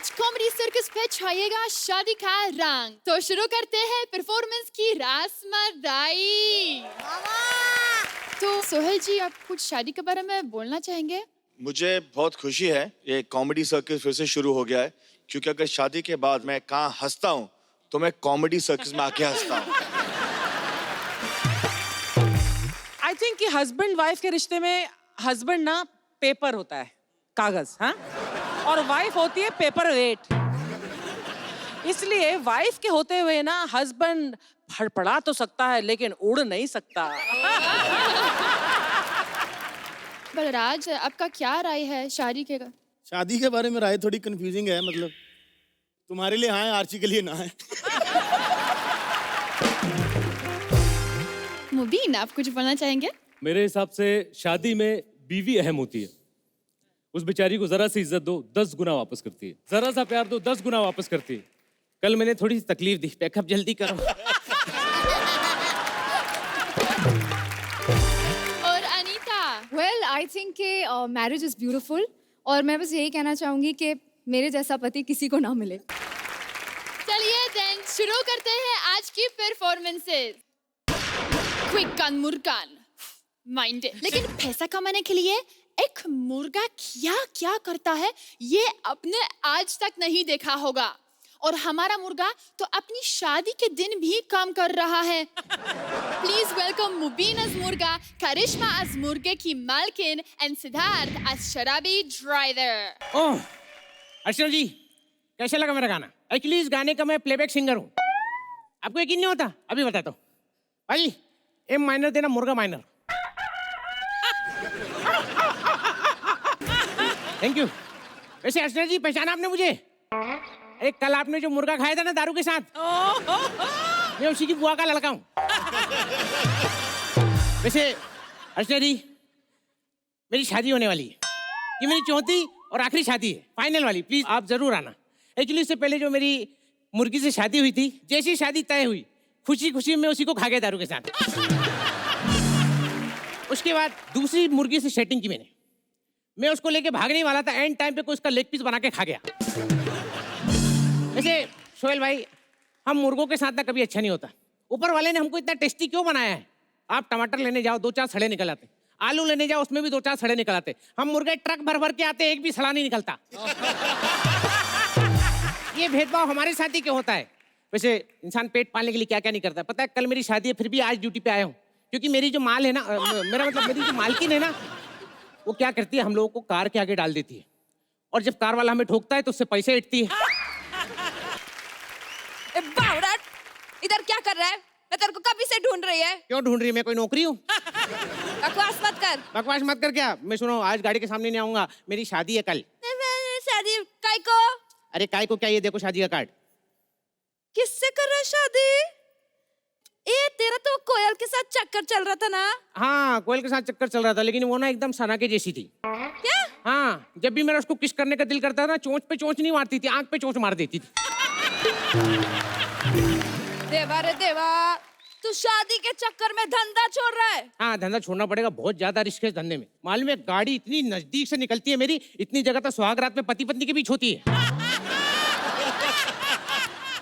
आज comedy circus पे छाएगा शादी का रंग। तो शुरू करते हैं परफॉर्मेंस की रस्मदाई। तो सोहेल जी, आप कुछ शादी के बारे में बोलना चाहेंगे? मुझे बहुत खुशी है ये कॉमेडी सर्कस फिर से शुरू हो गया है, क्योंकि अगर शादी के बाद मैं कहाँ हंसता हूँ तो मैं कॉमेडी सर्कस में आके हंसता हूँ। आई थिंक कि हस्बैंड वाइफ के रिश्ते में हस्बैंड ना पेपर होता है, कागज, हाँ, और वाइफ होती है पेपर वेट। इसलिए वाइफ के होते हुए ना हस्बैंड फड़फड़ा तो सकता है लेकिन उड़ नहीं सकता। बलराज, आपका क्या राय है शादी के? शादी के बारे में राय थोड़ी कंफ्यूजिंग है, मतलब तुम्हारे लिए हाँ है, आर्ची के लिए ना है। मुबीन, आप कुछ बोलना चाहेंगे? मेरे हिसाब से शादी में बीवी अहम होती है। उस बेचारी को जरा सी इज्जत दो, 10 गुना वापस करती है। जरा सा प्यार दो, 10 गुना वापस करती है। कल मैंने थोड़ी सी तकलीफ दी, पैकअप जल्दी करो। और अनीता? वेल, आई थिंक कि मैरिज इज ब्यूटीफुल और मैं बस यही कहना चाहूंगी कि मेरे जैसा पति किसी को ना मिले। चलिए देन शुरू करते हैं आज की परफॉर्मेंसेस। क्विक कान मुर्गान माइंडेड। लेकिन पैसा कमाने के लिए एक मुर्गा क्या क्या करता है ये आपने आज तक नहीं देखा होगा। और हमारा मुर्गा तो अपनी शादी के दिन भी काम कर रहा है। प्लीज वेलकम मुबीन as मुर्गा, करिश्मा as मुर्गे की मालकिन एंड सिद्धार्थ as शराबी ड्राइवर। ओह अर्चना जी, कैसा लगा मेरा गाना? एक्चुअली इस गाने का मैं प्लेबैक सिंगर हूँ। आपको यकीन नहीं होता? अभी बताता हूँ। भाई एम माइनर देना, मुर्गा माइनर। Thank you. वैसे अर्चना जी, पहचाना आपने मुझे? एक कल आपने जो मुर्गा खाया था ना दारू के साथ, मैं उसी की बुआ का लड़का हूँ। वैसे अर्चना जी, मेरी शादी होने वाली है। ये मेरी चौथी और आखिरी शादी है, फाइनल वाली। प्लीज आप जरूर आना। एक्चुअली इससे पहले जो मेरी मुर्गी से शादी हुई थी, जैसी शादी तय हुई, खुशी खुशी में उसी को खा गया दारू के साथ। उसके बाद दूसरी मुर्गी से सेटिंग की मैंने। मैं उसको लेके भागने वाला था, एंड टाइम पे कोई उसका लेग पीस बना के खा गया। वैसे सोहेल भाई, हम मुर्गों के साथ ना कभी अच्छा नहीं होता। ऊपर वाले ने हमको इतना टेस्टी क्यों बनाया है? आप टमाटर लेने जाओ, 2-4 सड़े निकल आते। आलू लेने जाओ, उसमें भी 2-4 सड़े निकल आते। हम मुर्गे ट्रक भर भर के आते, एक भी सड़ा नहीं निकलता। ये भेदभाव हमारे साथ ही क्यों होता है? वैसे इंसान पेट पालने के लिए क्या क्या नहीं करता। पता है, कल मेरी शादी है फिर भी आज ड्यूटी पे आया हूँ, क्योंकि मेरी जो माल है ना, मेरा मतलब मेरी जो मालकिन है ना, वो क्या करती है, हम लोगों को कार के आगे डाल देती है, और जब कार वाला हमें ठोकता है तो उससे पैसे इटती है। बावड़ाट, इधर क्या कर रहा है? मैं तेरे को कभी से ढूंढ रही है। क्यों ढूंढ रही है? मैं कोई नौकरी हूँ? बकवास मत कर। बकवास मत कर क्या? मैं सुनो, आज गाड़ी के सामने नहीं आऊंगा, मेरी शादी है कल। शादी काय को? अरे काय को क्या, ये देखो शादी का कार्ड। किससे कर रहा है शादी? ए, तेरा तो कोयल के साथ चक्कर चल रहा था ना? हाँ, कोयल के साथ चक्कर चल रहा था, लेकिन वो ना एकदम सना के जैसी थी। क्या? हाँ, जब भी मेरा उसको किस करने का दिल करता था ना, चोंच पे चोंच नहीं मारती थी, आंख पे चोंच मार देती थी। देवा रे देवा, तू शादी के चक्कर में धंधा छोड़ रहा है? हाँ, धंधा छोड़ना पड़ेगा, बहुत ज्यादा रिस्क है इस धंधे में। मालूम है, गाड़ी इतनी नजदीक से निकलती है मेरी, इतनी जगह तो सुहाग रात में पति पत्नी के बीच होती है।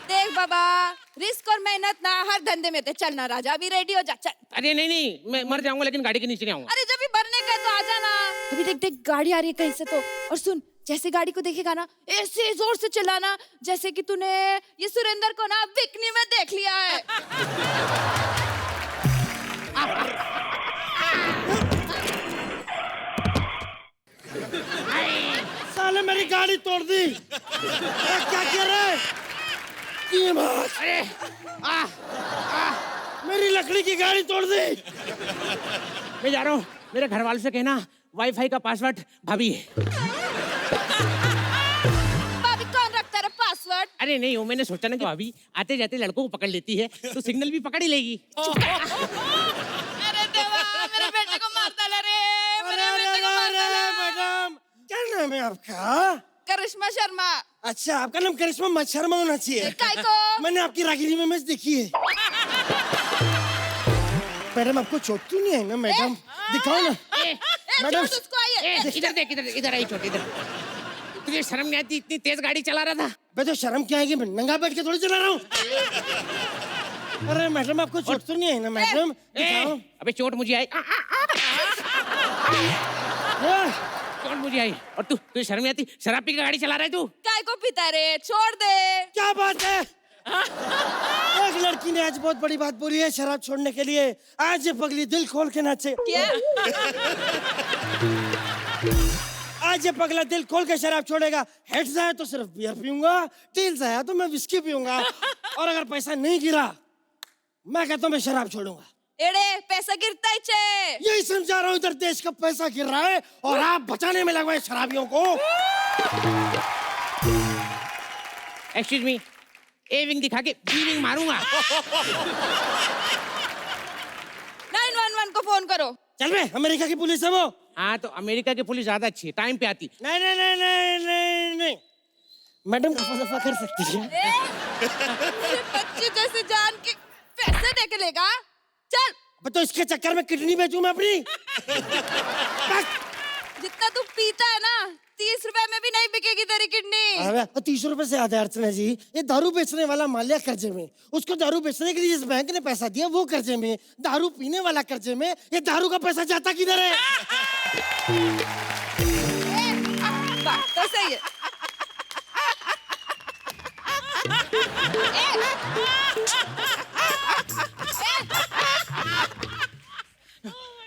देख बाबा, रिस्क और मेहनत ना हर धंधे में थे। चलना राजा, अभी रेडी हो जा, चल। अरे नहीं नहीं, मैं मर जाऊंगा लेकिन गाड़ी के नीचे नहीं आऊंगा। अरे जब भी भरने का है तो आ जाना। अभी देख देख, गाड़ी आ रही है कहीं से तो। और सुन, जैसे गाड़ी को देखेगा ना, ऐसे जोर से चिल्लाना जैसे कि तूने ये सुरेंद्र को ना बिकनी में देख लिया है। साले मेरी गाड़ी तोड़ दी। क्या कर रहा है? अरे मेरी लकड़ी की गाड़ी तोड़ दी। मैं जा रहा हूँ, मेरे घर वाले से कहना वाईफाई का पासवर्ड भाभी है। भाभी कौन रखता है पासवर्ड? अरे नहीं, वो मैंने सोचा ना कि भाभी आते जाते लड़कों को पकड़ लेती है तो सिग्नल भी पकड़ ही लेगी। अरे देवा, मेरे बेटे को मार डाला रे, मेरे बेटे को मार डाला। मैडम, क्या नाम है आपका? करिश्मा शर्मा। अच्छा, आपका नाम करिश्मा मत शर्मा होना चाहिए। काय को? मैंने आपकी रागिनी में मैच देखी है। मैडम, आपको चोट तो नहीं है ना मैडम? दिखाओ ना मैडम। उसको आइए। इधर देख, इधर इधर आई चोट, इधर। तुझे शर्म नहीं आती? इतनी तेज गाड़ी चला रहा था। मैं तो शर्म क्या आएगी, मैं नंगा बैठ के थोड़ी चला रहा हूँ। अरे मैडम आपको चोट तो नहीं है ना मैडम? दिखाओ। अबे चोट मुझे आई। चोट मुझे आई। और तू तुझे शर्म नहीं आती? शराब पी के गाड़ी चला रहा है तू? काय को पीता रे, छोड़ दे। क्या बात है? एक लड़की ने आज बहुत बड़ी बात बोली है शराब छोड़ने के लिए। आज ये पगली दिल खोल के नाचे। क्या? आज ये पगला दिल खोल के शराब छोड़ेगा। हेड्स आया तो सिर्फ बियर पीऊंगा, टेल्स आया तो मैं विस्की पीऊंगा, और अगर पैसा नहीं गिरा मैं कहता हूँ मैं शराब छोड़ूंगा। एड़े पैसा गिरता ही चे। यही समझा रहा हूँ, इधर देश का पैसा गिर रहा है और आप बचाने में लगवाए शराबियों को। एक्सक्यूज मी, ए विंग दिखा के बी विंग मारूंगा। 911 को फोन करो। चल बे, अमेरिका की पुलिस है वो। हाँ तो अमेरिका की पुलिस ज्यादा अच्छी है, टाइम पे आती। नहीं नहीं नहीं नहीं नहीं नहीं मैडम दफा दफा कर सकती है। बच्चे जैसे जान के पैसे दे के लेगा। चल। अब तो इसके चक्कर में किडनी बेचूं मैं अपनी। जितना तू पीता है ना, 30 रुपए में भी नहीं बिकेगी तेरी किडनी। अबे 30 रुपए से याद है अर्चना जी, ये दारू बेचने वाला मालिया कर्जे में, उसको दारू बेचने के लिए जिस बैंक ने पैसा दिया वो कर्जे में, दारू पीने वाला कर्जे में, ये दारू का पैसा जाता किधर है? बात तो सही है।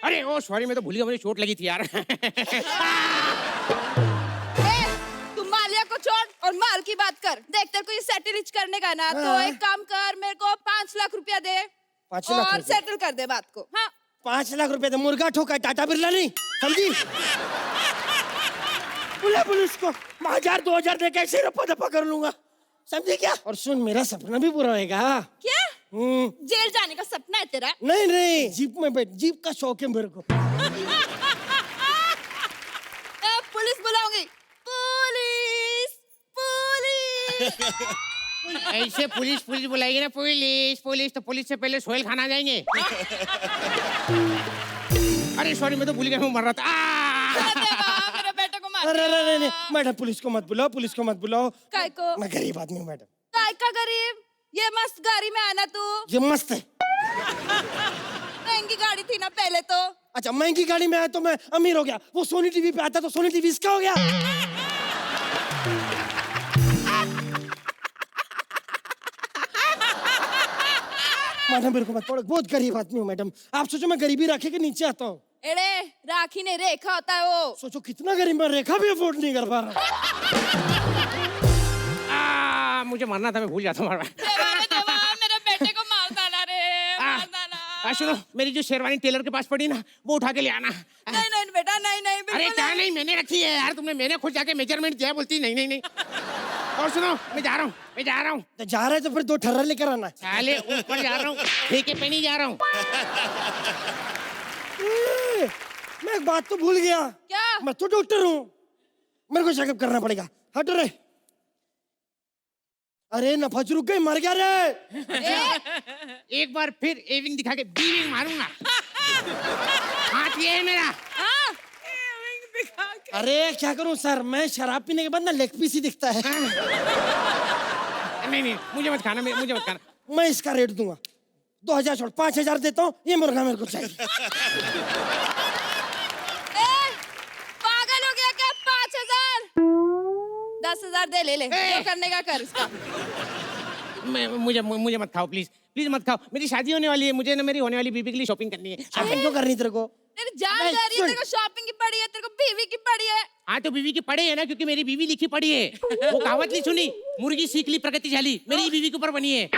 अरे ओ सॉरी, मैं तो भूल गया, मुझे चोट लगी थी यार। तुम मालिया को छोड़ और माल की बात कर। देख तेरे को ये सेटल करने का ना, तो एक काम कर, मेरे को 5 लाख रुपया दे 5 लाख और रुपया? सेटल कर दे बात को। हाँ 5 लाख रुपए तो मुर्गा ठोका, टाटा बिरला नहीं, समझी? बुला पुलिस को, 1000 2000 दे के ऐसे रप्पा दप्पा कर लूंगा, समझी क्या? और सुन, मेरा सपना भी पूरा होएगा। क्या? जेल जाने का सपना है तेरा? नहीं नहीं, जीप में बैठ, जीप का शौक है मेरे को। पुलिस बुलाऊंगी। Police police. ऐसे पुलिस पुलिस बुलाएगी ना, पुलिस पुलिस, तो पुलिस से पहले सोहेल खाना जाएंगे। अरे सॉरी, मैं तो भूल गया, मैं मर रहा था। मेरे बेटे को मार। अरे नहीं नहीं मैडम, पुलिस को मत बुलाओ, पुलिस को मत बुलाओ। काय को? मैं गरीब आदमी हूँ मैडम। काय का गरीब? ये मस्त गाड़ी में आना तू। ये मस्त है। महंगी गाड़ी थी ना पहले तो। अच्छा, महंगी गाड़ी में आया तो मैं अमीर हो गया। वो सोनी टीवी पे आता तो सोनी टीवी इसका हो गया। मैडम मेरे को मत पड़ो, बहुत गरीब आदमी हूँ मैडम। आप सोचो मैं गरीबी राखी के नीचे आता हूँ। एड़े राखी ने रेखा होता है वो। सोचो कितना गरीब, मैं रेखा भी अफोर्ड नहीं कर पा रहा। मुझे मरना था, मैं भूल जाता हूँ। देवा मेरे बेटे को मार डाला रे, मार डाला। सुनो, मेरी जो शेरवानी टेलर के पास पड़ी ना, वो उठा के ले आना। नहीं नहीं बेटा, नहीं नहीं अरे बिल्कुल क्या नहीं, मैंने रखी है यार, तुमने मैंने खुद जाके मेजरमेंट दिया, बोलती नहीं नहीं नहीं। और सुनो, मैं जा रहा हूँ, मैं जा रहा हूँ। तो जा रहे तो फिर 2 ठर्रा लेकर आना। साले ऊपर जा रहा हूँ, ठेके पे नहीं जा रहा हूँ। मैं एक बात तो भूल गया। क्या? मैं तो डॉक्टर हूँ, मेरे को चेकअप करना पड़ेगा। हट रे। अरे नफज रुक गई, मर गया रे। एक बार फिर ए विंग दिखा के बी विंग मारूंगा। हाथ ये है मेरा। अरे क्या करूं सर, मैं शराब पीने के बाद ना लेग पीस ही दिखता है। नहीं नहीं, मुझे मत खाना, मुझे मत खाना। मैं इसका रेट दूंगा 2000 छोड़ 5000 देता हूँ, ये मुर्गा मेरे को चाहिए। पागल हो गया क्या? 5000 10,000 दे, ले जो करने का कर इसका। मुझे मत खाओ प्लीज, प्लीज मत खाओ। मेरी शादी होने वाली है, मुझे ना मेरी होने वाली बीबी के लिए शॉपिंग करनी है। शॉपिंग क्यों करनी तेरे को? तेरी जान जा रही है, तेरे को शॉपिंग की पड़ी है, तेरे को बीवी की पड़ी है। हाँ तो बीवी की पढ़े है ना, क्योंकि मेरी बीवी लिखी पढ़ी है। वो कहावत नहीं सुनी, मुर्गी सीख ली प्रगति झाली, मेरी बीवी के ऊपर बनी है।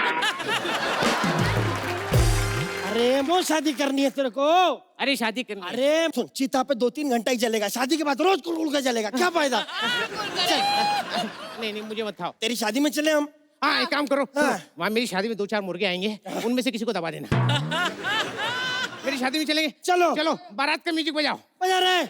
अरे वो शादी करनी है तेरे को? अरे शादी करनी है। अरे सुन, चीता पे 2-3 घंटा ही चलेगा, शादी के बाद रोज कुल के चलेगा, क्या फायदा? नहीं नहीं, मुझे मत खाओ। तेरी शादी में चले हम। हाँ एक काम करो, हाँ। वहाँ मेरी शादी में 2-4 मुर्गे आएंगे, उनमें से किसी को दबा देना। मेरी शादी में चलेंगे। चलो चलो, बारात का म्यूजिक बजाओ। बजा रहे।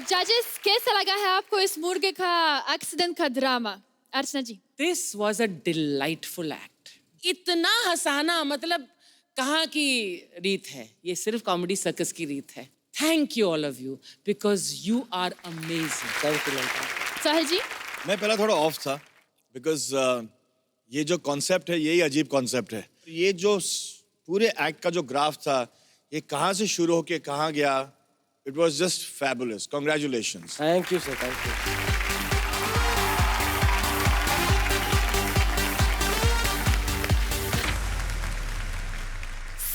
जजेस, कैसा लगा है आपको इस मुर्गे का एक्सीडेंट का drama? Archana ji. This was a delightful act. इतना हंसाना, मतलब कहाँ की रीत है, ये सिर्फ कॉमेडी सर्कस की रीत है। Thank you all of you because you are amazing. साहिल जी। मैं पहला थोड़ा ऑफ था बिकॉज ये जो कॉन्सेप्ट है यही अजीब कॉन्सेप्ट है। ये जो पूरे एक्ट का जो ग्राफ था ये कहाँ से शुरू होके कहाँ गया, it was just fabulous. Congratulations. Thank you sir, thank you.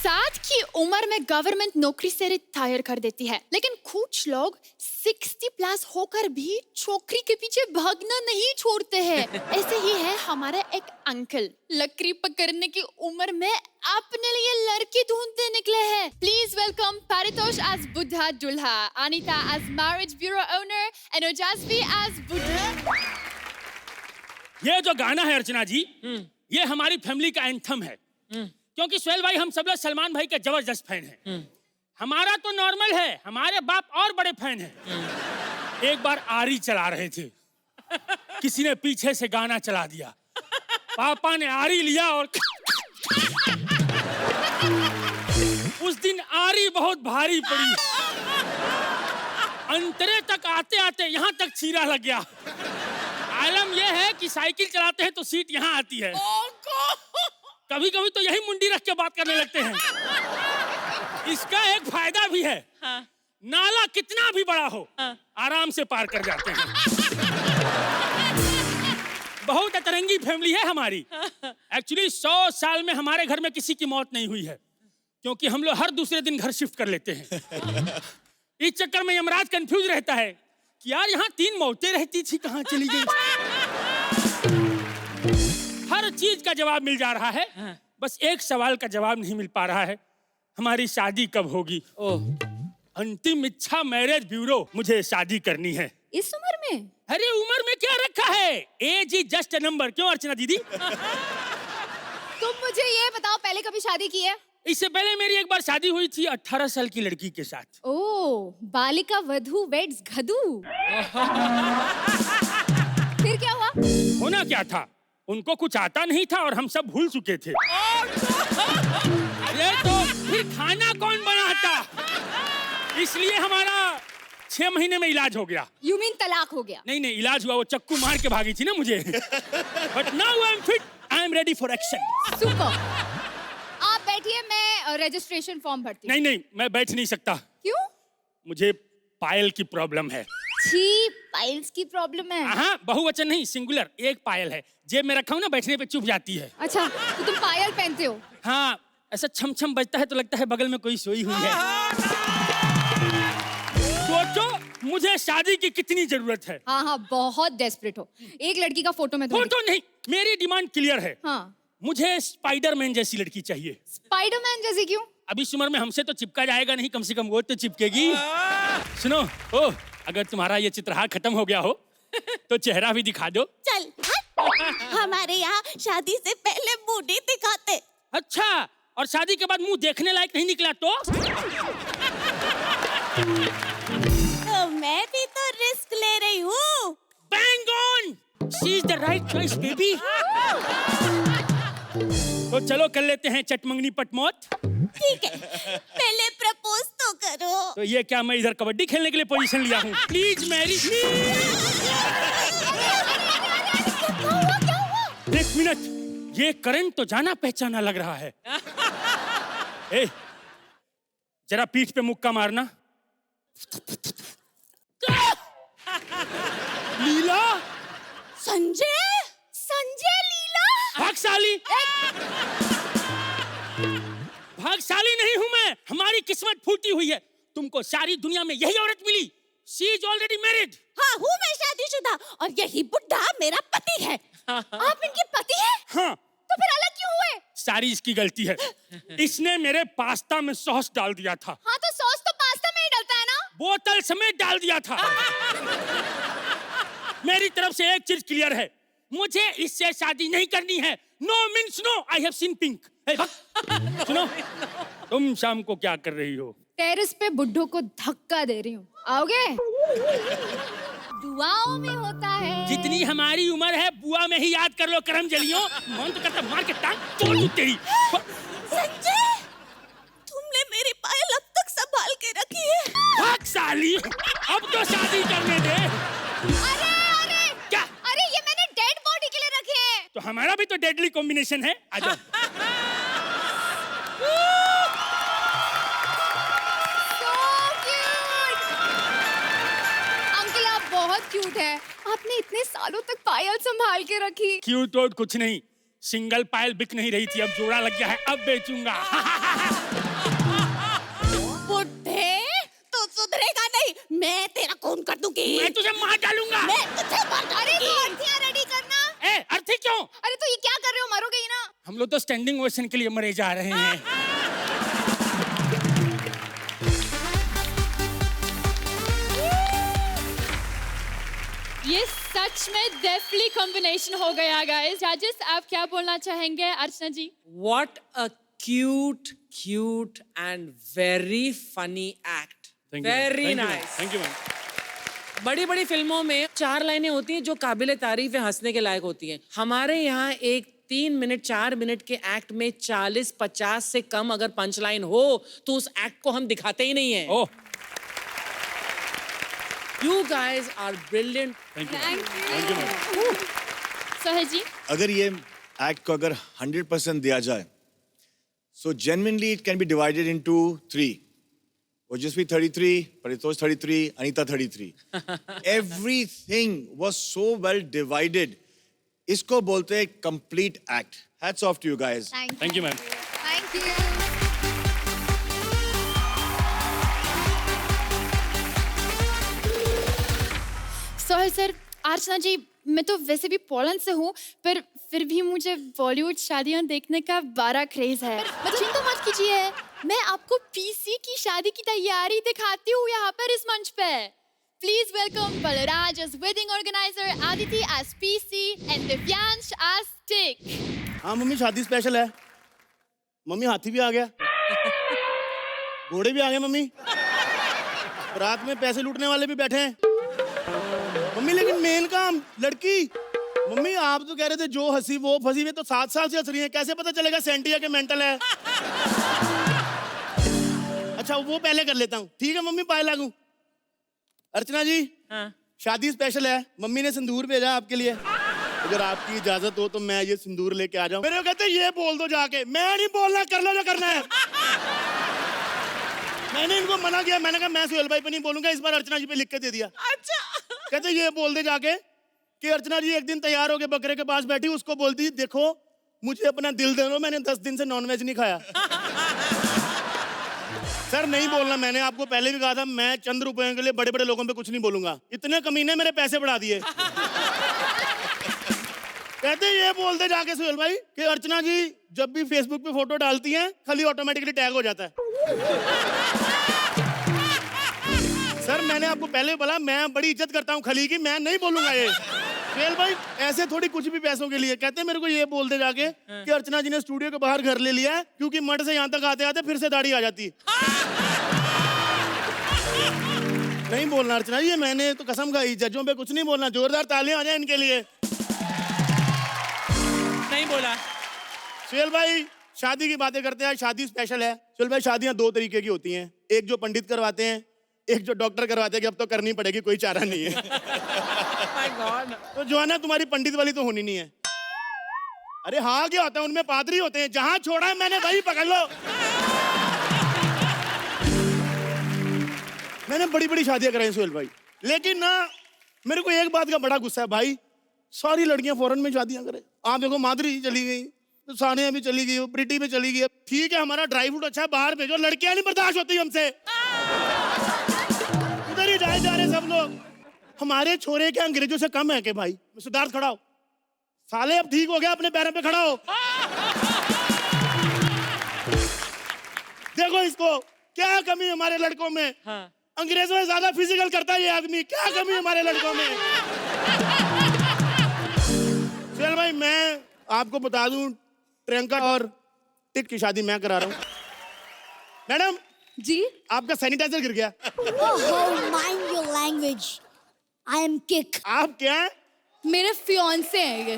सात की उम्र में गवर्नमेंट नौकरी से रिटायर कर देती है, लेकिन कुछ लोग 60+ होकर भी छोकरी के पीछे भागना नहीं छोड़ते हैं। ऐसे ही है हमारा एक अंकल, लकड़ी पकड़ने की उम्र में अपने लिए लड़की ढूंढते निकले हैं। प्लीज वेलकम पारितोष एज बुद्धा दुल्हा, Anita as marriage bureau owner and Ojaswi as बुद्धा। ये जो गाना है अर्चना जी, ये हमारी फैमिली का एंथम है। क्योंकि सोहेल भाई हम सब लोग सलमान भाई के जबरदस्त फैन हैं। हमारा तो नॉर्मल है, हमारे बाप और बड़े फैन हैं। एक बार आरी चला रहे थे, किसी ने पीछे से गाना चला दिया, पापा ने आरी लिया और उस दिन आरी बहुत भारी पड़ी। अंतरे तक आते आते यहाँ तक चीरा लग गया। आलम यह है कि साइकिल चलाते हैं तो सीट यहाँ आती है, कभी कभी तो यही मुंडी रख के बात करने लगते हैं। इसका एक फायदा भी है, नाला कितना भी बड़ा हो आराम से पार कर जाते हैं। बहुत अतरंगी फैमिली है हमारी। एक्चुअली 100 साल में हमारे घर में किसी की मौत नहीं हुई है, क्योंकि हम लोग हर दूसरे दिन घर शिफ्ट कर लेते हैं। इस चक्कर में यमराज कंफ्यूज रहता है कि यार यहाँ 3 मौतें रहती थी, कहाँ चली गई। हर चीज का जवाब मिल जा रहा है, बस एक सवाल का जवाब नहीं मिल पा रहा है, हमारी शादी कब होगी। अंतिम इच्छा मैरिज ब्यूरो, मुझे शादी करनी है। इस उम्र में? अरे उम्र में क्या रखा है, age is just a number. क्यों अर्चना दीदी? तुम मुझे ये बताओ, पहले कभी शादी की है? इससे पहले मेरी एक बार शादी हुई थी 18 साल की लड़की के साथ। ओह, बालिका वधू वेड्स गधू। फिर क्या हुआ? होना क्या था, उनको कुछ आता नहीं था और हम सब भूल चुके थे। अरे तो फिर खाना कौन बनाता, इसलिए हमारा 6 महीने में इलाज हो गया। You mean तलाक हो गया? नहीं नहीं, इलाज हुआ, वो चक्कू मार के भागी थी ना मुझे। But now I am fit, I am ready for action. Super. आप बैठिए, मैं रजिस्ट्रेशन फॉर्म भरती हूँ। नहीं नहीं, मैं बैठ नहीं सकता। क्यों? मुझे पायल की प्रॉब्लम है। छी, पाइल्स की प्रॉब्लम है? हाँ, बहुवचन नहीं, सिंगुलर, एक पायल है, जेब में रखा हूँ ना, बैठने पे चुभ जाती है। अच्छा, तो तुम पायल पहनते हो? हाँ, ऐसा छम छम बजता है तो लगता है बगल में कोई सोई हुई है। सोचो मुझे शादी की कितनी जरूरत है। हाँ हाँ, बहुत डेस्परेट हो। एक लड़की का फोटो में फोटो नहीं, मेरी डिमांड क्लियर है। हाँ। मुझे स्पाइडरमैन जैसी लड़की चाहिए। स्पाइडरमैन जैसी क्यों? अब इस उम्र में हमसे तो चिपका जाएगा नहीं, कम से कम वो तो चिपकेगी। सुनो, ओह, अगर तुम्हारा ये चित्रहार खत्म हो गया हो तो चेहरा भी दिखा दो। चल, हमारे यहाँ शादी से पहले मुंह नहीं दिखाते। अच्छा, और शादी के बाद मुंह देखने लायक नहीं निकला तो? तो मैं भी तो रिस्क ले रही हूँ। Bang on! She is the right choice, baby. तो चलो कर लेते हैं चटमंगनी पटमौत। ठीक है, पहले प्रपोज तो करो। तो ये क्या, मैं इधर कबड्डी खेलने के लिए पोजीशन लिया हूँ? Please marry me. एक मिनट, ये करंट तो जाना पहचाना लग रहा है। ए, जरा पीठ पे मुक्का मारना। लीला, संजय, संजय लीला। भागशाली, भागशाली नहीं हूं मैं, हमारी किस्मत फूटी हुई है। तुमको सारी दुनिया में यही औरत मिली। She is already married. हाँ, हूँ मैं शादीशुदा और यही बुड्ढा मेरा पति है। आप इनके पति हैं? हाँ। तो फिर अलग क्यों हुए? सारी इसकी गलती है। इसने मेरे पास्ता में सॉस डाल दिया था। हाँ, तो सॉस तो पास्ता में ही डलता है ना? बोतल समेत डाल दिया था। मेरी तरफ से एक चीज क्लियर है, मुझे इससे शादी नहीं करनी है। No means no, I have seen Pink. सुनो, तुम शाम को क्या कर रही हो? टेरेस पे बुड्ढों को धक्का दे रही हूँ, आओगे? दुआओं में होता है। जितनी हमारी उम्र है बुआ में ही याद कर लो करम जलियो। मन तो करता मार के टांग तोड़ दूं तेरी। संजय, तुमने मेरी पायल अब तक संभाल के रखी है। भाग साली, अब तो शादी करने दे। अरे अरे क्या? अरे तो हमारा भी तो डेडली कॉम्बिनेशन है, आ जाओ। अंकल आप बहुत क्यूट है। आपने इतने सालों तक पायल संभाल के रखी। क्यूट और कुछ नहीं, सिंगल पायल बिक नहीं रही थी, अब जोड़ा लग गया है, अब बेचूंगा। बुड्ढे, तू सुधरेगा नहीं, मैं तेरा खून कर दूंगी। मैं तुझे मार डालूंगा। मैं तुझे मार अरे तो डालूंगी। अर्थियां रेडी करना। ए, अर्थी क्यों? अरे तो ये क्या कर रहे हो, मरोगे ही ना। हम लोग तो स्टैंडिंग ओवेशन के लिए मरे जा रहे हैं। ये सच में डेफली कॉम्बिनेशन हो गया गाइस। जजेस आप क्या बोलना चाहेंगे अर्चना जी? What a cute and very funny act. Very nice. Thank you ma'am. बड़ी बड़ी फिल्मों में 4 लाइनें होती हैं जो काबिले तारीफ है, हंसने के लायक होती हैं। हमारे यहाँ एक 3 मिनट 4 मिनट के एक्ट में 40-50 से कम अगर पंच लाइन हो तो उस एक्ट को हम दिखाते ही नहीं है। Oh, You guys are brilliant. Thank you. Thank you ma'am. Sohail ji? अगर ये एक्ट को अगर 100% दिया जाए, so genuinely it can be divided into 3. Ojasvi 33, Paritosh 33, Anita 33. Everything was so well divided. इसको बोलते हैं complete act. Hats off to you guys. Thank you ma'am. Thank you. Sohail sir, Archana ji, मैं तो वैसे भी पोलैंड से हूँ, पर फिर भी मुझे बॉलीवुड शादियाँ देखने का बड़ा क्रेज है। पर चिंता मत कीजिए, मैं आपको पीसी की शादी की तैयारी दिखाती हूँ यहाँ पर इस मंच पे। Please welcome Balraj as wedding organizer, Aditi as PC, and Divyansh as Stick. हाँ मम्मी, शादी स्पेशल है। मम्मी हाथी भी आ गया, घोड़े भी आ गए मम्मी, रात में पैसे लूटने वाले भी बैठे हैं मम्मी। लेकिन मेन काम लड़की। मम्मी आप तो कह रहे थे जो हंसी वो फंसी, वे तो 7 साल से हंस रही है, कैसे पता चलेगा सेंटिया के मेंटल है? अच्छा वो पहले कर लेता हूँ, ठीक है मम्मी, पाए लागू। अर्चना जी, हाँ। शादी स्पेशल है, मम्मी ने सिंदूर भेजा आपके लिए, अगर आपकी इजाजत हो तो मैं ये सिंदूर लेके आ जाऊं। मेरे को कहते ये बोल दो जाके, मैं नहीं बोलना, कर लो जो करना है। मैंने इनको मना किया, मैंने कहा मैं सोहेल भाई पे नहीं बोलूंगा, इस बार अर्चना जी पे लिख के दे दिया। अच्छा। कहते ये बोल दे जाके कि अर्चना जी एक दिन तैयार होके बकरे के पास बैठी, उसको बोलती देखो मुझे अपना दिल दे दो, मैंने 10 दिन से नॉनवेज नहीं खाया। सर नहीं बोलना, मैंने आपको पहले भी कहा था, मैं चंद रुपयों के लिए बड़े बड़े लोगों पे कुछ नहीं बोलूंगा। इतने कमीने मेरे पैसे बढ़ा दिए। कहते ये बोल दे जाके सोहेल भाई कि अर्चना जी जब भी फेसबुक पे फोटो डालती हैं खाली ऑटोमेटिकली टैग हो जाता है। सर मैंने आपको पहले बोला, मैं बड़ी इज्जत करता हूँ खली की, मैं नहीं बोलूंगा ये। सोहेल भाई ऐसे थोड़ी कुछ भी पैसों के लिए। कहते मेरे को ये बोल दे जाके कि अर्चना जी ने स्टूडियो के बाहर घर ले लिया है क्योंकि मठ से यहाँ तक आते आते फिर से दाढ़ी आ जाती है। नहीं बोलना अर्चना जी, मैंने तो कसम खाई, जजों पे कुछ नहीं बोलना। जोरदार तालियां आ जाए इनके लिए। नहीं बोला। सोहेल भाई शादी की बातें करते हैं, शादी स्पेशल है। सोहेल भाई शादियां 2 तरीके की होती हैं, एक जो पंडित करवाते हैं, एक जो डॉक्टर करवाते हैं कि अब तो करनी पड़ेगी, कोई चारा नहीं है। My God. तो जो है ना तुम्हारी पंडित वाली तो होनी नहीं है। अरे हाँ क्या होता है, उनमें पादरी होते हैं, जहां छोड़ा है मैंने वही पकड़ लो। मैंने बड़ी बड़ी शादियां कराई सोहेल भाई, लेकिन ना मेरे को एक बात का बड़ा गुस्सा है भाई, सारी लड़कियां फॉरेन में शादियां करें। आप देखो माधुरी चली गई, तो सानिया भी चली गई, प्रीति भी चली गई। ठीक है हमारा ड्राई फ्रूट अच्छा है, बाहर भेजो, लड़कियां नहीं बर्दाश्त होती हमसे। उधर ही जाए जा रहे सब लोग। हमारे छोरे के अंग्रेजों से कम है कि भाई? सिद्धार्थ खड़ा हो साले, अब ठीक हो गया, अपने पैरों पे खड़ा हो। देखो इसको, क्या कमी हमारे लड़कों में। हाँ। अंग्रेजों से ज्यादा फिजिकल करता है ये आदमी, क्या कमी हमारे लड़कों में। चल भाई मैं आपको बता दूं, प्रियंका और टिक की शादी मैं करा रहा हूँ। मैडम जी आपका सैनिटाइजर गिर गया। Oh, mind your language. I am kick. आप क्या है? मेरे फियांसे हैं ये।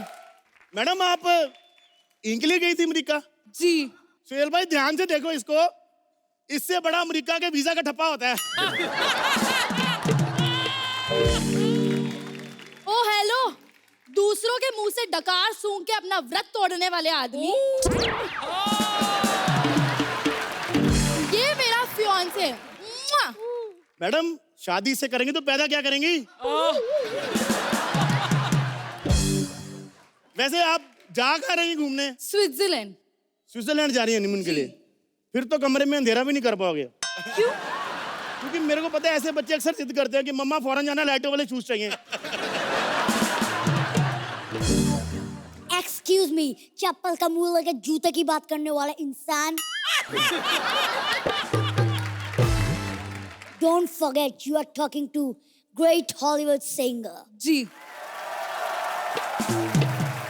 मैडम आप इंक लिए गई थी अमेरिका? जी। सोहेल भाई ध्यान से देखो इसको, इससे बड़ा अमेरिका के वीजा का ठप्पा होता है। ओ हेलो, दूसरों के मुंह से डकार सूंघ के अपना व्रत तोड़ने वाले आदमी। ये मेरा फियांसे। मैडम शादी से करेंगे तो पैदा क्या करेंगी? वैसे आप जा कहाँ रही हैं घूमने? स्विट्जरलैंड। स्विट्जरलैंड जा रही है हनीमून के लिए? फिर तो कमरे में अंधेरा भी नहीं कर पाओगे। क्यों? क्योंकि मेरे को पता है ऐसे बच्चे अक्सर जिद करते हैं कि मम्मा फौरन जाना, लाइटों वाले शूज चाहिए। एक्सक्यूज मी, चप्पल का मुंह लगे जूते की बात करने वाला इंसान। Don't forget you are talking to great Hollywood singer. जी।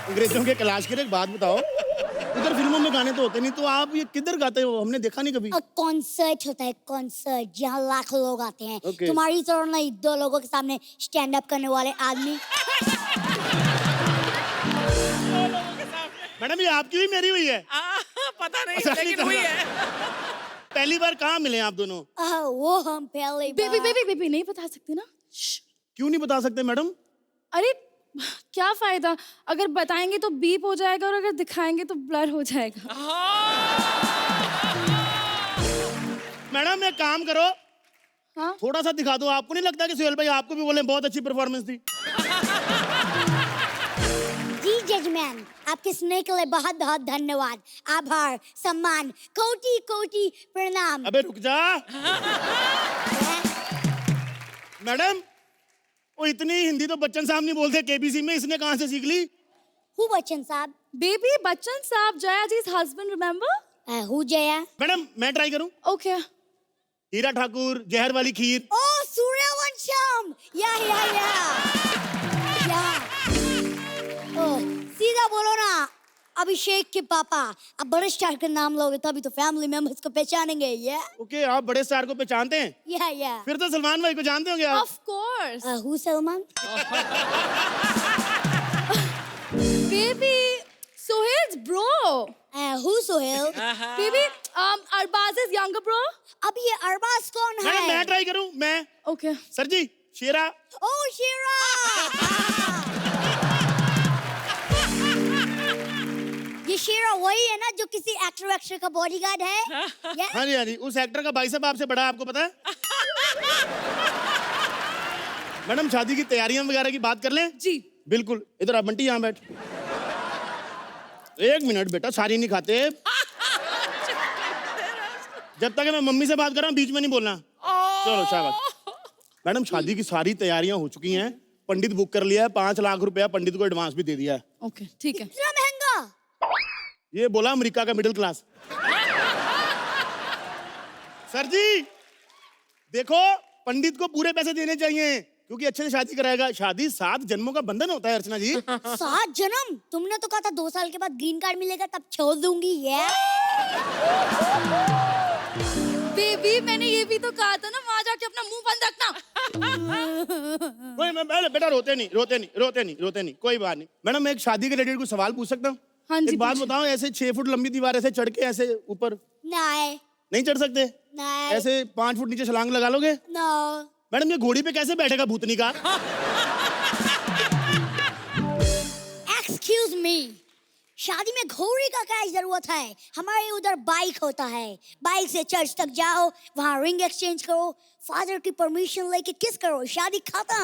अंग्रेजों के क्लास के लिए एक बात बताओ, उधर फिल्मों में गाने तो होते नहीं, तो आप ये किधर गाते हो? हमने देखा नहीं कभी। कॉन्सर्ट होता है, कॉन्सर्ट जहाँ लाखों लोग आते हैं। Okay. तुम्हारी तरह नहीं, 2 लोगों के सामने स्टैंड अप करने वाले आदमी। मैडम ये आपकी भी मेरी हुई है? पता नहीं, पता नहीं लेकिन हुई है। पहली बार कहाँ मिले आप दोनों? वो हम पहले बेबी बेबी बेबी नहीं बता सकते ना? क्यों नहीं बता सकते मैडम? अरे क्या फायदा, अगर बताएंगे तो बीप हो जाएगा और अगर दिखाएंगे तो ब्लर हो जाएगा। मैडम एक काम करो, हाँ? थोड़ा सा दिखा दो। आपको नहीं लगता कि सोहेल भाई आपको भी बोले बहुत अच्छी परफॉर्मेंस थी? जी जजमैन, आपके स्नेह के लिए बहुत बहुत धन्यवाद, आभार, सम्मान, कोटि कोटि प्रणाम। अबे रुक जा। मैडम वो इतनी हिंदी तो बच्चन साहब नहीं बोलते केबीसी में, इसने कहाँ से सीख ली? हु बच्चन साहब? बेबी बच्चन साहब, जया जी's husband, remember? Who Jaya? Madam मैं ट्राई करूं? Okay. हीरा ठाकुर, जहर वाली खीर। ओ सूर्यवंशम, या ओ सीधा बोलो ना, अभिषेक के पापा। अब बड़े स्टार का नाम लोगे तभी तो फैमिली मेंबर्स को पहचानेंगे। या ओके आप बड़े स्टार को पहचानते हैं? या फिर तो सलमान भाई को जानते होंगे आप। Of course. Who Salman? Baby, Sohail's bro. Who Sohail? Baby, Arbaz's younger bro. अब ये अरबाज कौन मैडम मैं है? ट्राई करूं? मैं Okay. सर जी शेरा। ओ शेरा। ये शेरा वही है ना जो किसी एक्टर का बॉडीगार्ड है? हाँ जी, उस एक्टर का बाइसेप आपसे बड़ा है, आपको पता है? मैडम शादी की तैयारियां वगैरह की बात कर लें? जी। बिल्कुल, इधर आप बंटी यहाँ बैठ। 1 मिनट बेटा, सारी नहीं खाते। जब तक मैं मम्मी से बात कर रहा हूँ बीच में नहीं बोलना। चलो शाबाश। मैडम शादी की सारी तैयारियां हो चुकी हैं, पंडित बुक कर लिया है, 5 लाख रुपया पंडित को एडवांस भी दे दिया है। Okay, ठीक है। इतना महंगा? ये बोला अमेरिका का मिडिल क्लास। सर जी देखो, पंडित को पूरे पैसे देने चाहिए क्योंकि अच्छे से शादी कराएगा। शादी 7 जन्मों का बंधन होता है अर्चना जी। 7 जन्म? तुमने तो कहा था 2 साल के बाद ग्रीन कार्ड मिलेगा तब छोड़ दूंगी। ये बेबी मैंने ये भी तो कहा था ना, वहां जाके अपना मुंह बंद रखना। मैं बेटा रोते नहीं, कोई बात नहीं। मैडम मैं एक शादी के रिलेटेड कुछ सवाल पूछ सकता हूँ? हाँ जी, एक बात पूछिए। बताओ, ऐसे 6 फुट लंबी दीवार ऐसे चढ़ के ऐसे ऊपर नहीं चढ़ सकते? नहीं। ऐसे 5 फुट नीचे छलांग लगा लोगे? नो। मैडम ये घोड़ी पे कैसे बैठेगा भूतनी का? एक्सक्यूज मी, शादी में घोड़ी का क्या जरूरत है? हमारे उधर बाइक होता है, बाइक से चर्च तक जाओ, वहाँ रिंग एक्सचेंज करो, फादर की परमिशन लेके किस करो, शादी खत्म।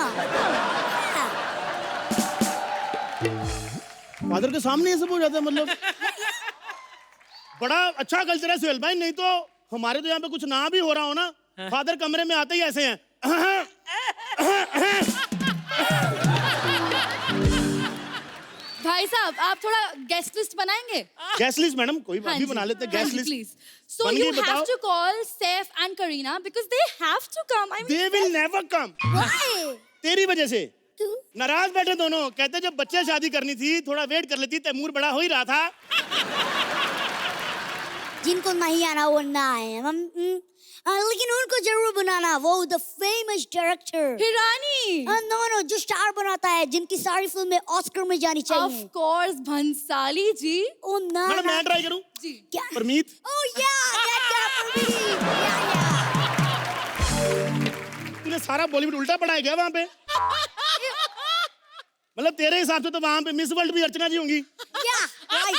फादर के सामने ये सब हो जाता है? मतलब बड़ा अच्छा कल्चर है सोहेल भाई, नहीं तो हमारे तो यहाँ पे कुछ ना भी हो रहा हो ना, फादर कमरे में आते ही ऐसे हैं। भाई साहब आप थोड़ा गेस्ट लिस्ट बनाएंगे? गेस्ट लिस्ट मैडम कोई बात भी बना लेते हैं। Guest list please. So बन you गई, बताओ। have to call Saif and Karina because they have to come. I mean, they will never come. Why? तेरी वजह से क्यों? नाराज बैठे दोनों, कहते जब बच्चे शादी करनी थी थोड़ा वेट कर लेती, तैमूर बड़ा हो ही रहा था। जिनको नहीं आना वो ना आए, लेकिन उनको जरूर बनाना, वो the famous director Hirani. No जो स्टार बनाता है, जिनकी सारी फिल्में ऑस्कर में जानी चाहिए। Of course भंसाली जी। ओ ना मैडम मैं ट्राई करूं? जी। क्या? परमीत। ओ या तूने सारा बॉलीवुड उल्टा पढ़ाया गया वहां पे। मतलब तेरे हिसाब से तो वहां पे मिस वर्ल्ड भी अर्चना जी होंगी। Yeah, right.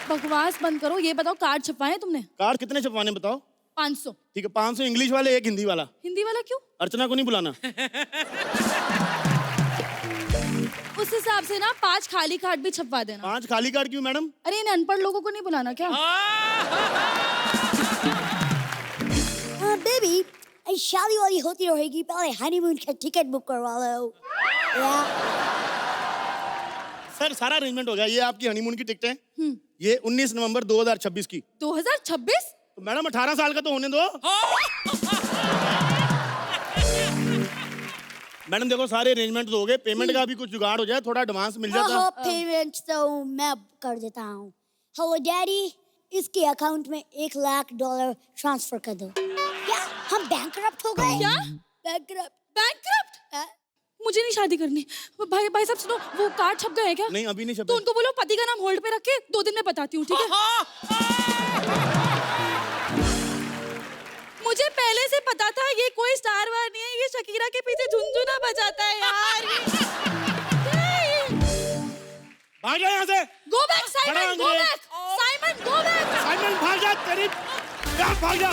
बकवास बंद करो, ये बताओ कार्ड छपवाए हैं तुमने? कार्ड कितने छपवाने बताओ? 500। ठीक है, 500 इंग्लिश वाले, 1 हिंदी वाला। हिंदी वाला क्यों? अर्चना को नहीं बुलाना। उस हिसाब से ना 5 खाली कार्ड भी छपवा देना। 5 खाली कार्ड क्यों मैडम? अरे इन अनपढ़ लोगों को नहीं बुलाना क्या? बेबी, शादी वाली होती रहेगी, पहले हनीमून का टिकट बुक करवा लो। सर सारा अरेंजमेंट हो गया, ये आपकी हनीमून की टिकट है। ये 19 नवंबर 2026 की। 2026? तो मैडम 18 साल का तो होने दो। मैडम देखो सारे अरेंजमेंट तो हो गए, पेमेंट का भी कुछ जुगाड़ हो जाए, थोड़ा एडवांस मिल जाता। पेमेंट तो मैं कर देता हूँ। हेलो डैडी, इसके अकाउंट में $1 लाख ट्रांसफर कर दो। क्या हम बैंकरप्ट हो गए? क्या? बैंकरप्ट? मुझे नहीं शादी करनी। भाई साहब सुनो, वो कार्ड छप गए हैं क्या? नहीं अभी नहीं छपे। तो उनको बोलो पति का नाम होल्ड पे रखे, 2 दिन में बताती हूँ, ठीक है? मुझे पहले से पता था ये कोई स्टार वार नहीं है, ये शकीरा के पीछे झुनझुना बजाता है यार। भाग जा यहाँ से। Go back Simon, go back Simon, go back. Simon भाग जा, तेरी भाग जा।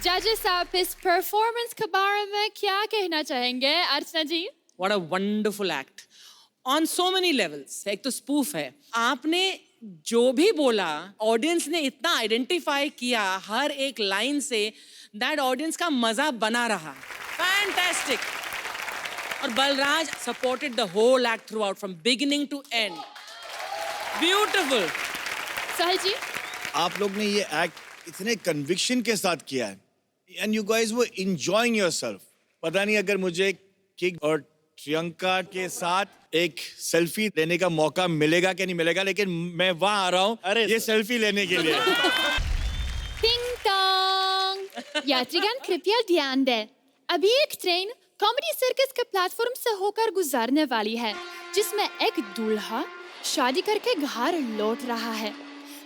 जजेस साहब, इस परफॉर्मेंस के बारे में क्या कहना चाहेंगे अर्चना जी? What a wonderful act. On so many levels. एक तो स्पूफ है, आपने जो भी बोला ऑडियंस ने इतना आइडेंटिफाई किया हर एक लाइन से, दैट ऑडियंस का मजा बना रहा। फैंटास्टिक। और Balraj supported the whole act throughout from beginning to end. Beautiful. Sahil ji, आप लोग ने ये एक्ट इतने कन्विक्शन के साथ किया है, and you guys were enjoying yourself. पता नहीं अगर मुझे किक और प्रियंका के साथ एक सेल्फी लेने का मौका मिलेगा कि नहीं मिलेगा, लेकिन मैं वहां आ रहा हूं ये सेल्फी लेने के लिए। टिंग टोंग। यात्रीगण कृपया ध्यान दें, अभी एक ट्रेन कॉमेडी सर्कस के प्लेटफॉर्म से होकर गुजरने वाली है, जिसमें एक दूल्हा शादी करके घर लौट रहा है,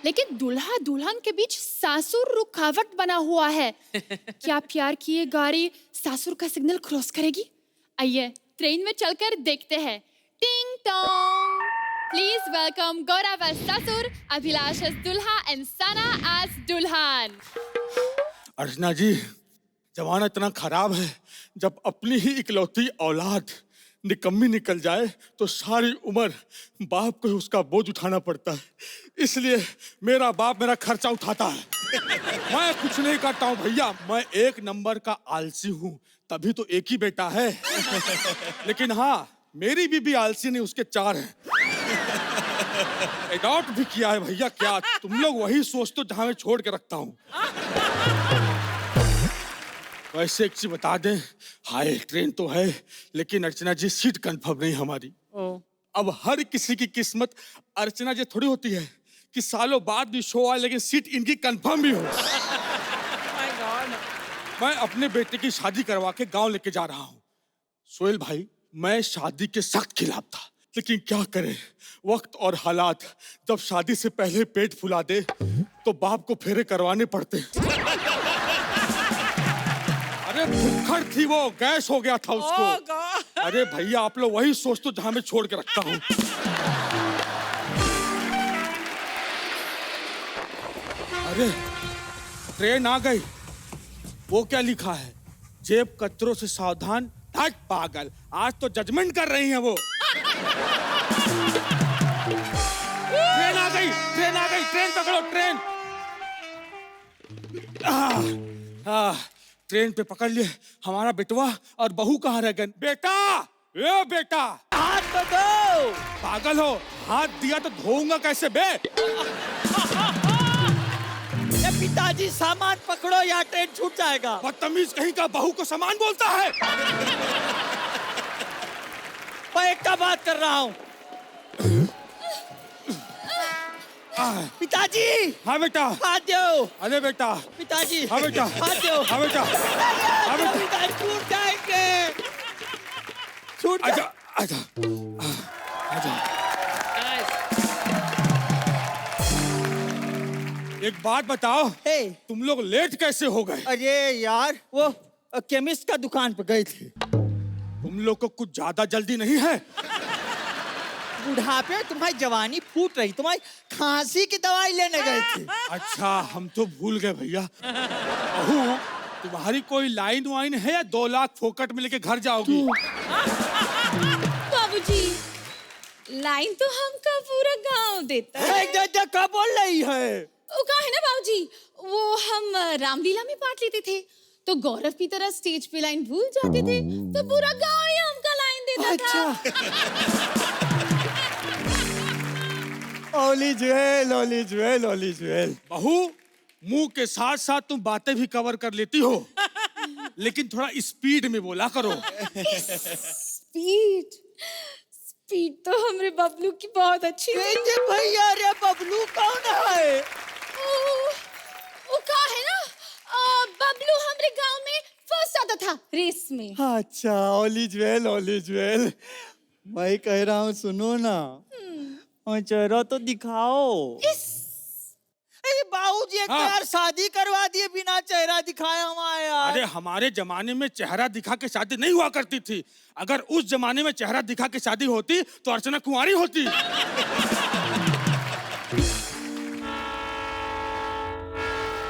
लेकिन दूल्हा दुल्हन के बीच सासुर रुकावट बना हुआ है। क्या प्यार की ये गाड़ी सासुर का सिग्नल क्रॉस करेगी? आइए ट्रेन में चलकर देखते हैं। टिंग Tong. Please welcome Gaurav as ससुर, अभिलाष as दूल्हा and सना as दुल्हन। अर्चना जी, जमाना इतना खराब है, जब अपनी ही इकलौती औलाद निकम्मी निकल जाए तो सारी उम्र बाप को उसका बोझ उठाना पड़ता है। इसलिए मेरा बाप मेरा खर्चा उठाता है। मैं कुछ नहीं करता हूँ भैया, मैं 1 नंबर का आलसी हूँ, तभी तो एक ही बेटा है। लेकिन हाँ, मेरी बीबी आलसी नहीं, उसके 4 हैं। एडॉप्ट भी किया है भैया। क्या तुम लोग वही सोचते हो जहाँ मैं छोड़ के रखता हूँ। वैसे एक चीज बता दें, हाय ट्रेन तो है, लेकिन अर्चना जी सीट कंफर्म नहीं हमारी। अब हर किसी की किस्मत अर्चना जी थोड़ी होती है कि सालों बाद भी शो आए लेकिन सीट इनकी कंफर्म भी हो। मैं अपने बेटे की शादी करवा के गांव लेके जा रहा हूँ। सोहेल भाई, मैं शादी के सख्त खिलाफ था, लेकिन क्या करें, वक्त और हालात जब शादी से पहले पेट फुला दे तो बाप को फेरे करवाने पड़ते। अरे भुक्खड़ थी वो, गैस हो गया था उसको। अरे भैया आप लोग वही सोचते हो जहां मैं छोड़ के रखता हूँ। अरे ट्रेन आ गई। वो क्या लिखा है? जेब कतरों से सावधान, हट पागल। आज तो जजमेंट कर रही हैं वो। ट्रेन आ गई, ट्रेन आ गई, ट्रेन पकड़ो, ट्रेन। ट्रेन पे पकड़ लिए। हमारा बेटवा और बहू कहाँ रह गए? बेटा, ए बेटा, हाथ तो दो। पागल हो, हाथ दिया तो धोऊंगा कैसे बे? पिताजी सामान पकड़ो या ट्रेन छूट जाएगा। बदतमीज कहीं का, बहू को सामान बोलता है। मैं एक का बात कर रहा हूँ। पिताजी। हाँ बेटा। हाथ दो। अरे बेटा। पिताजी। हाँ बेटा। हाथ दो। हाँ बेटा। हाँ बेटा। पिताजी छूट जाएंगे। छूट आजा, आजा, आजा। एक बात बताओ, हे तुम लोग लेट कैसे हो गए? अरे यार वो केमिस्ट का दुकान पे गए थे। तुम लोग को कुछ ज्यादा जल्दी नहीं है? बुढ़ापे में तुम्हारी जवानी फूट रही, तुम्हारी खांसी की दवाई लेने गए थे। अच्छा, हम तो भूल गए भैया। बहू, तुम्हारी कोई लाइन वाइन है या 2 लाख फोकट में लेके घर जाओगी? बाबूजी, लाइन तो हमका पूरा गांव देता है। क्या बोल रही है? वो कहा है ना बाबूजी, वो हम रामलीला में पार्ट लेते थे तो गौरव की तरह स्टेज पे लाइन भूल जाते थे तो पूरा गांव ही हमका लाइन देता था। ओली ज्वेल, ओली ज्वेल, ओली ज्वेल। बहू, मुंह के साथ साथ तुम बातें भी कवर कर लेती हो, लेकिन थोड़ा स्पीड में बोला करो। स्पीड स्पीड तो हमरे बबलू की बहुत अच्छी है। भैया रे बबलू कौन है? वो कहा है ना, बबलू हमरे गांव में फर्स्ट आता था रेस में। अच्छा, ओली ज्वेल, ओली ज्वेल। मैं कह रहा हूँ सुनो ना, चेहरा तो दिखाओ। अरे बाबूजी, एक यार शादी करवा दिए बिना चेहरा दिखाए हमारे यार। अरे हमारे जमाने में चेहरा दिखा के शादी नहीं हुआ करती थी। अगर उस जमाने में चेहरा दिखा के शादी होती तो अर्चना कुंवारी होती।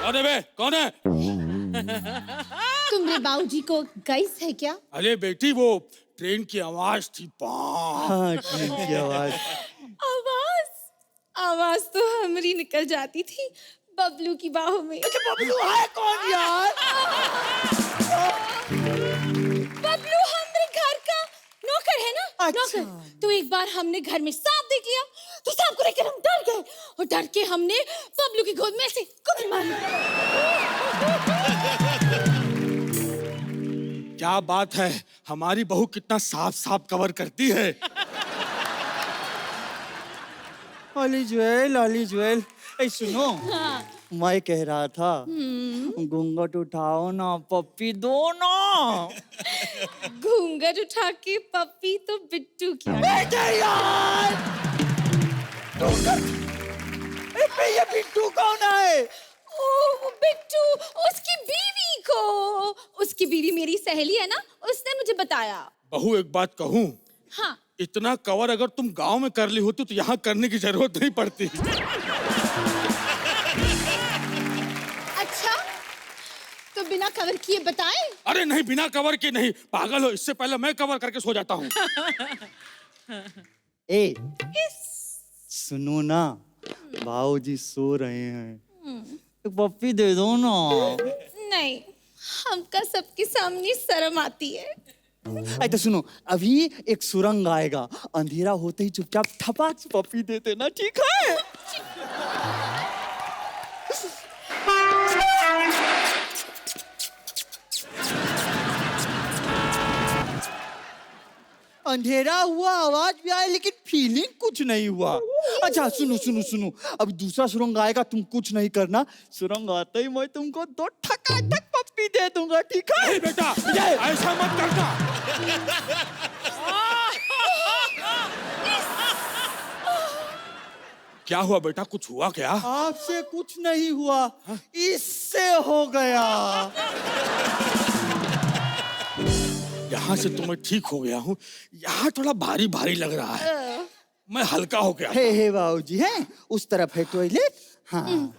अरे बे, कौन है? तुमरे बाबूजी को गैस है क्या? अरे बेटी, वो ट्रेन की आवाज थी। हाँ, ट्रेन की आवाज। आवाज तो हमारी निकल जाती थी बबलू की बाहों में। बबलू है कौन यार? बबलू हमारे घर का नौकर है ना। अच्छा। नौकर। तो एक बार हमने घर में सांप देख लिया तो सांप को लेकर हम डर गए और डर के हमने बबलू की गोद में से कुकुर मार लिया। क्या बात है, हमारी बहू कितना साफ साफ कवर करती है। ओली ज्वेल, ओली ज्वेल। ए सुनो, मैं कह रहा था घूंघट उठाओ ना, पप्पी दो ना। घूंघट उठा के पप्पी तो बिट्टू की। यार ये बिट्टू कौन है? ओ बिट्टू, उसकी बीवी को। उसकी बीवी मेरी सहेली है ना, उसने मुझे बताया। बहू, एक बात कहूँ? हाँ। इतना कवर अगर तुम गांव में कर ली होती तो यहाँ करने की जरूरत नहीं पड़ती। अच्छा, तो बिना कवर किए बताएं? अरे नहीं, बिना कवर के नहीं, पागल हो। इससे पहले मैं कवर करके सो जाता हूँ। ए सुनो ना, भाऊजी सो रहे हैं, एक पप्पी दे दो ना। नहीं, हमका सबके सामने शर्म आती है। तो सुनो, अभी एक सुरंग आएगा, अंधेरा होते ही चुपचाप ठपाक से पप्पी दे देना, ठीक है? अंधेरा हुआ, आवाज भी आया, लेकिन फीलिंग कुछ नहीं हुआ। अच्छा सुनो सुनो सुनो, अब दूसरा सुरंग आएगा, तुम कुछ नहीं करना। सुरंग आते ही मैं तुमको 2 ठकाठक पप्पी दे दूंगा, ठीक है? नहीं बेटा, ऐसा मत करना। क्या हुआ बेटा, कुछ हुआ क्या? आपसे कुछ नहीं हुआ, इससे हो गया। यहाँ से तो मैं ठीक हो गया हूँ, यहाँ थोड़ा भारी भारी लग रहा है। मैं हल्का हो गया। हे बाबूजी, हैं उस तरफ है टॉयलेट। हाँ।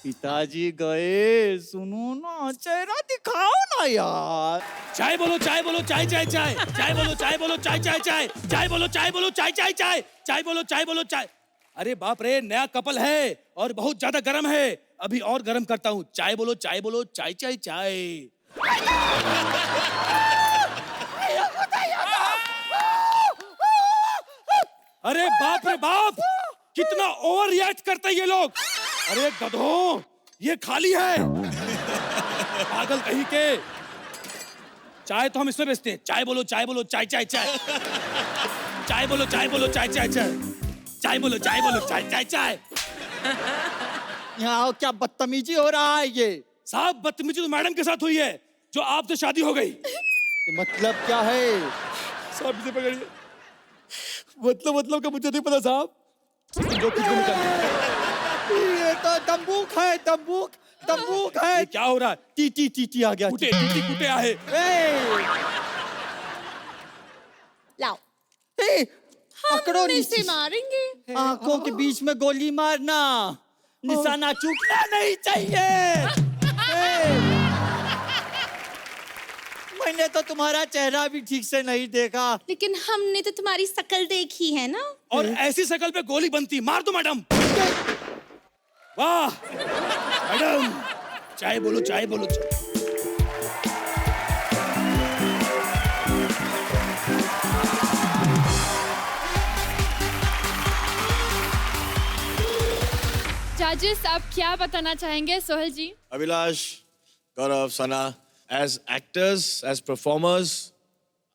पिताजी गए, सुनो ना, चेहरा दिखाओ ना यार। चाय बोलो, चाय बोलो, चाय चाय चाय, चाय बोलो, चाय बोलो, चाय चाय चाय, चाय बोलो, चाय बोलो, चाय चाय चाय, चाय बोलो, चाय बोलो, चाय। अरे बाप रे, नया कपल है और बहुत ज्यादा गर्म है, अभी और गर्म करता हूँ। चाय बोलो, चाय बोलो, चाय चाय चाय। अरे बाप रे बाप, कितना ओवर रिएक्ट करते हैं ये लोग। अरे गधों, ये खाली है, पागल कहीं के। चाय तो हम इसमें बेचते हैं। चाय बोलो, चाय बोलो, चाय चाय चाय, चाय बोलो, चाय बोलो, चाय चाय चाय, चाय बोलो, चाय बोलो, चाय चाय चाय। यहाँ क्या बदतमीजी हो रहा है ये? साहब, बदतमीजी तो मैडम के साथ हुई है जो आपसे शादी हो गई। मतलब क्या है? साहब इसे पकड़िए। मतलब का मुझे नहीं पता साहब। जो कुछ भी निकाल। ये तो तंबूक है, तंबूक, तंबूक है। ये क्या हो रहा है? टीटी आ गया। कुटे टीटी कुटे आहे। लाओ पकड़ो हम इसे मारेंगे। आंखों के बीच में गोली मारना, निशाना चूकना नहीं चाहिए। मैंने तो तुम्हारा चेहरा भी ठीक से नहीं देखा। लेकिन हमने तो तुम्हारी शकल देखी है ना। और ऐसी शकल पे गोली बनती, मार दो मैडम। वाह मैडम, चाय बोलो, चाय बोलो। जजेस, आप क्या बताना चाहेंगे Sohail ji? Abhilash, Gaurav, Sana, as actors, as performers,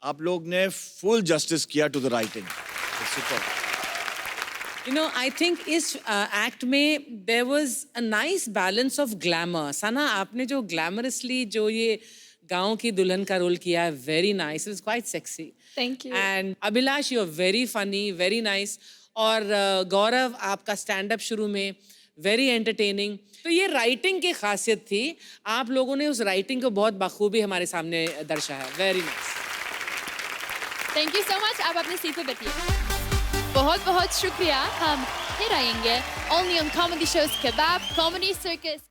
आप लोग ने फुल जस्टिस किया to the writing. You know, I think इस एक्ट में there was a nice balance of glamour. Sana, आपने जो glamorously जो ये गांव की दुल्हन का रोल किया है, very nice. It was quite sexy. Thank you. And Abhilash, you're very funny, very nice. और गौरव, आपका stand up शुरू में very entertaining. तो ये राइटिंग की खासियत थी, आप लोगों ने उस राइटिंग को बहुत बखूबी हमारे सामने दर्शाया। Very nice. Thank you so much. आप अपनी सीट पे बैठिए। बहुत बहुत शुक्रिया। हम फिर आएंगे only on comedy shows kebab comedy circus.